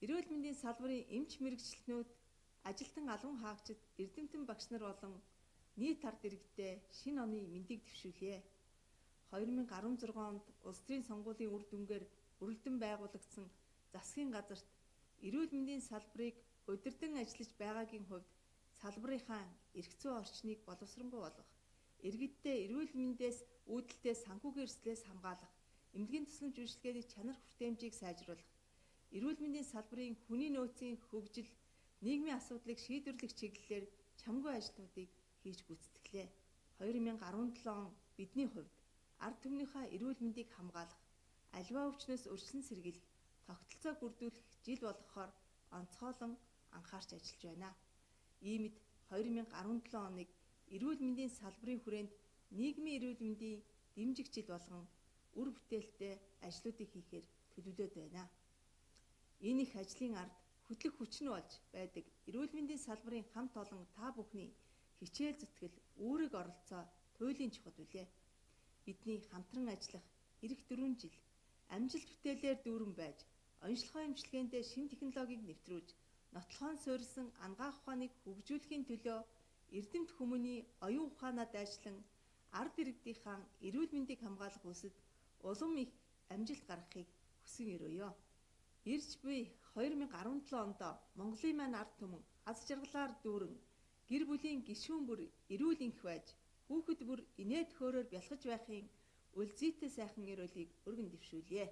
Эрүүл мэндийн салбарын эмч мэрэгчлэнүүд, ажилтан албан хаагчид, эрдэмтэн багш нар болон нийт ард иргэдээ шинэ оны мэндийг дэвшүүлье. 2016 онд улс төрийн сонгуулийн үр дүнгээр бүрэлдэн байгуулагдсан засгийн газарт эрүүл мэндийн салбарыг удирдан ажиллаж байгаагийн хувьд салбарынхаа эрх зүйн орчныг боловсронгуй болгох, иргэддээ эрүүл мэндээс үүдэлтэй санхүүгийн эрсдлээс хамгаалах, эмнэлгийн тусламж үйлчилгээний чанар хүртээмжийг сайжруулах, эрүүл мэндийн салбарын хүний нөөцийн хөгжил, нийгмийн асуудлыг шийдвэрлэх чиглэлээр чамгүй ажлуудыг хийж гүйцэтгэлээ. 2017 он бидний хувьд ард түмнийхээ эрүүл мэндийг хамгаалах, аливаа өвчнөөс өршлөн сэргийлэх, тогтолцоо бүрдүүлэх жил болохоор онцгойлон анхаарч ажиллаж байна. Иймд 2017 оныг эрүүл мэндийн салбарын хүрээнд нийгмийн эрүүл мэндийн дэмжих жил болгон үр бүтээлтэй ажлуудыг хийхээр төлөвлөд байна. Энэ их ажлын ард хөтлөх хүч нь болж байдаг эрүүл мэндийн салбарын хамт олон та бүхний хичээл зүтгэл, үүрэг оролцоо туйлын чухал билээ. Бидний хамтран ажиллах эх 4 жил амжилт бүтээлээр дүүрэн байж, онцлогоо эмчилгээндээ шинэ технологиг нэвтрүүлж, нотлохоон суурилсан анагаах ухааныг хөгжүүлэхийн төлөө эрдэмт хүмүүний оюун ухаанаа дайчлан ард иргэдийнхаа эрүүл мэндийг хамгаалах үлсэд улам их амжилт гаргахыг хүсэн өрөөё. Ирж буй 2017 онд Монголын маань ард түмэн аз жаргалаар дүүрэн гэр бүлийн гишүүн бүр эрүүл энх байж, хүүхэд бүр инээд хөөрөөр бялхаж байхын үлзийтэй сайхан ерөөлийг өргөн дэвшүүлье.